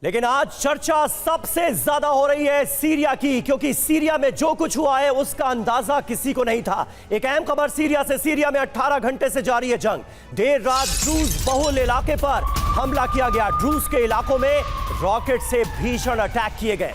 लेकिन आज चर्चा सबसे ज्यादा हो रही है सीरिया की, क्योंकि सीरिया में जो कुछ हुआ है उसका अंदाजा किसी को नहीं था। एक अहम खबर सीरिया से। सीरिया में 18 घंटे से जारी है जंग। देर रात ड्रूज बहुल इलाके पर हमला किया गया। ड्रूज के इलाकों में रॉकेट से भीषण अटैक किए गए।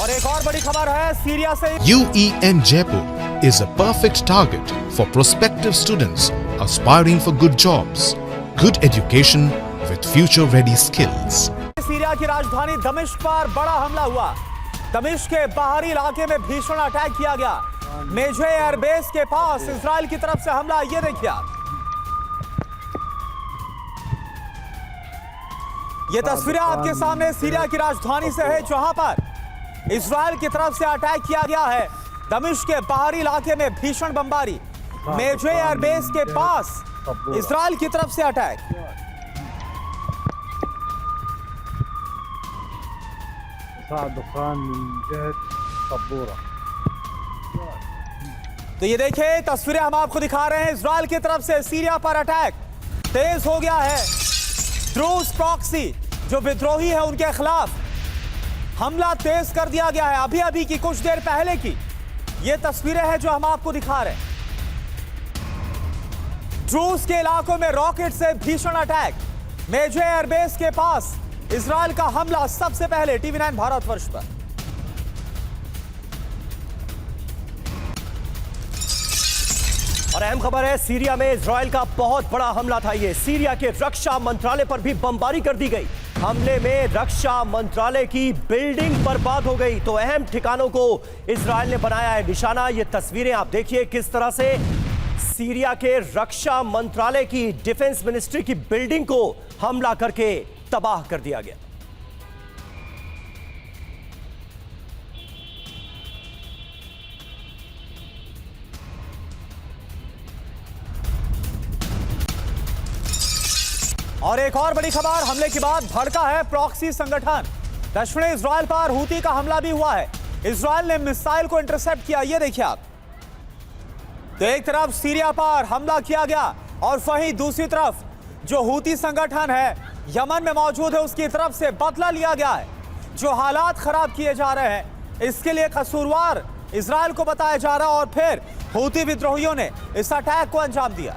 और एक और बड़ी खबर है सीरिया से। UEN Jaipur is a perfect target for prospective students aspiring for good jobs, good education with future-ready skills. Syria की राजधानी दमिश्क पर बड़ा हमला हुआ। दमिश्क के बाहरी इलाके में भीषण अटैक किया गया। मेजे एयरबेस के पास इजराइल की तरफ से हमला। ये देखिए आप, ये तस्वीरें आपके सामने सीरिया की राजधानी से है, जहां पर इजराइल की तरफ से अटैक किया गया है। दमिश्क के बाहरी इलाके में भीषण बमबारी। मेजे एयरबेस के पास इजराइल की तरफ से अटैक। तो ये देखिए तस्वीरें हम आपको दिखा रहे हैं। इजराइल की तरफ से सीरिया पर अटैक तेज हो गया है। ड्रूज प्रॉक्सी जो विद्रोही है उनके खिलाफ हमला तेज कर दिया गया है। अभी अभी की कुछ देर पहले की ये तस्वीरें हैं जो हम आपको दिखा रहे हैं। ड्रूज के इलाकों में रॉकेट से भीषण अटैक। मेजे एयरबेस के पास इजराइल का हमला सबसे पहले TV9 भारतवर्ष पर। और अहम खबर है सीरिया में इजराइल का बहुत बड़ा हमला था। ये सीरिया के रक्षा मंत्रालय पर भी बमबारी कर दी गई। हमले में रक्षा मंत्रालय की बिल्डिंग बर्बाद हो गई। तो अहम ठिकानों को इजराइल ने बनाया है निशाना। ये तस्वीरें आप देखिए किस तरह से सीरिया के रक्षा मंत्रालय की, डिफेंस मिनिस्ट्री की बिल्डिंग को हमला करके तबाह कर दिया गया। और एक और बड़ी खबर, हमले के बाद भड़का है प्रॉक्सी संगठन। दक्षिणी इजराइल पर हूती का हमला भी हुआ है। इजराइल ने मिसाइल को इंटरसेप्ट किया। ये देखिए आप, तो एक तरफ सीरिया पर हमला किया गया और वहीं दूसरी तरफ जो हूती संगठन है यमन में मौजूद है उसकी तरफ से बदला लिया गया है। जो हालात खराब किए जा रहे हैं इसके लिए कसूरवार इजराइल को बताया जा रहा है और फिर हूती विद्रोहियों ने इस अटैक को अंजाम दिया।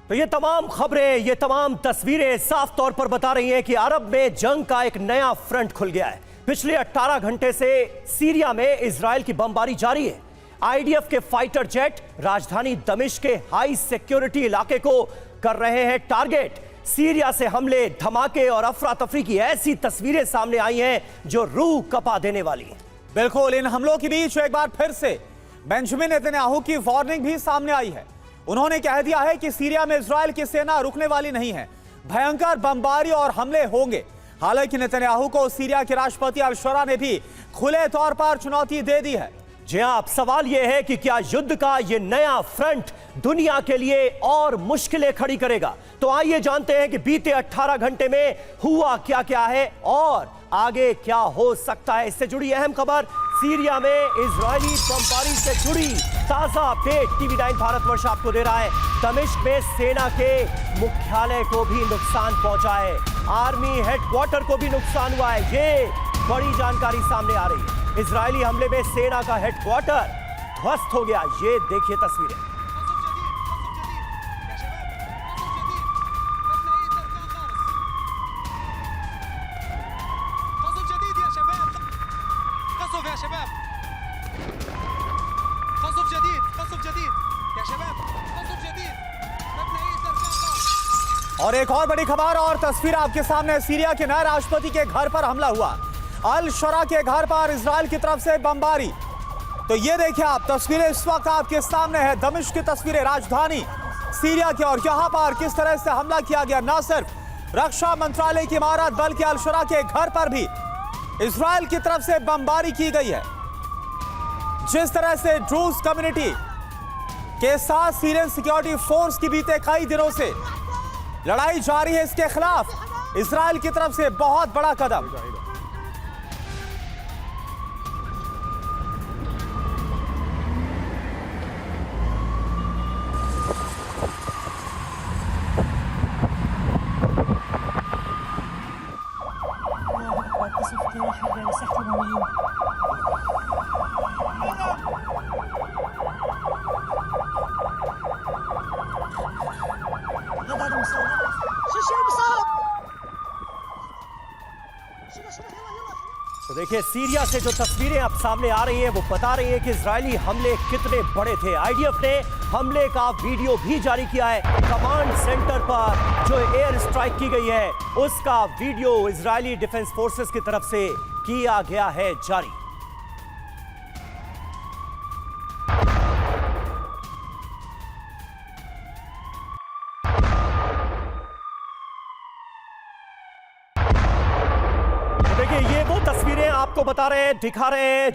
तो ये तमाम खबरें, ये तमाम तस्वीरें साफ तौर पर बता रही हैं कि अरब में जंग का एक नया फ्रंट खुल गया है। पिछले 18 घंटे से सीरिया में इजराइल की बमबारी जारी है। आईडीएफ के फाइटर जेट राजधानी दमिश्क के हाई सिक्योरिटी इलाके को कर रहे हैं टारगेट। सीरिया से हमले, धमाके और अफरा तफरी की ऐसी तस्वीरें सामने आई हैं जो रूह कपा देने वाली हैं। बिल्कुल, इन हमलों के बीच एक बार फिर से बेंजामिन नेतन्याहू की वार्निंग भी सामने आई है। उन्होंने कह दिया है कि सीरिया में इजराइल की सेना रुकने वाली नहीं है, भयंकर बमबारी और हमले होंगे। हालांकि नेतन्याहू को सीरिया के राष्ट्रपति अल-शुरा ने भी खुले तौर पर चुनौती दे दी है। जी हां, अब सवाल यह है कि क्या युद्ध का यह नया फ्रंट दुनिया के लिए और मुश्किलें खड़ी करेगा? तो आइए जानते हैं कि बीते 18 घंटे में हुआ क्या क्या है और आगे क्या हो सकता है। इससे जुड़ी अहम खबर, सीरिया में इजरायली बमबारी से जुड़ी ताजा अपडेट TV9 भारतवर्ष आपको दे रहा है। दमिश्क में सेना के मुख्यालय को भी नुकसान पहुंचा है। आर्मी हेडक्वार्टर को भी नुकसान हुआ है। ये बड़ी जानकारी सामने आ रही है। इजरायली हमले में सेना का हेडक्वार्टर ध्वस्त हो गया। ये देखिए तस्वीरें। और एक और बड़ी खबर और तस्वीर आपके सामने। सीरिया के नए राष्ट्रपति के घर पर हमला हुआ। अल शरा के घर पर इजराइल की तरफ से बमबारी। तो ये देखिए आप, तस्वीरें इस वक्त आपके सामने है, दमिश्क की तस्वीरें, राजधानी सीरिया की। और यहां पर किस तरह से हमला किया गया, न सिर्फ रक्षा मंत्रालय की इमारत बल्कि अल शरा के घर पर भी इजराइल की तरफ से बमबारी की गई है। जिस तरह से ड्रूज कम्युनिटी के साथ सीरियन सिक्योरिटी फोर्स की बीते कई दिनों से लड़ाई जारी है, इसके खिलाफ इजराइल की तरफ से बहुत बड़ा कदम। तो देखिए, सीरिया से जो तस्वीरें अब सामने आ रही हैं वो बता रही हैं कि इजरायली हमले कितने बड़े थे। आईडीएफ ने हमले का वीडियो भी जारी किया है। कमांड सेंटर पर जो एयर स्ट्राइक की गई है उसका वीडियो इजरायली डिफेंस फोर्सेस की तरफ से किया गया है जारी। देखिए, ये वो तस्वीरें आपको बता रहे हैं, दिखा रहे हैं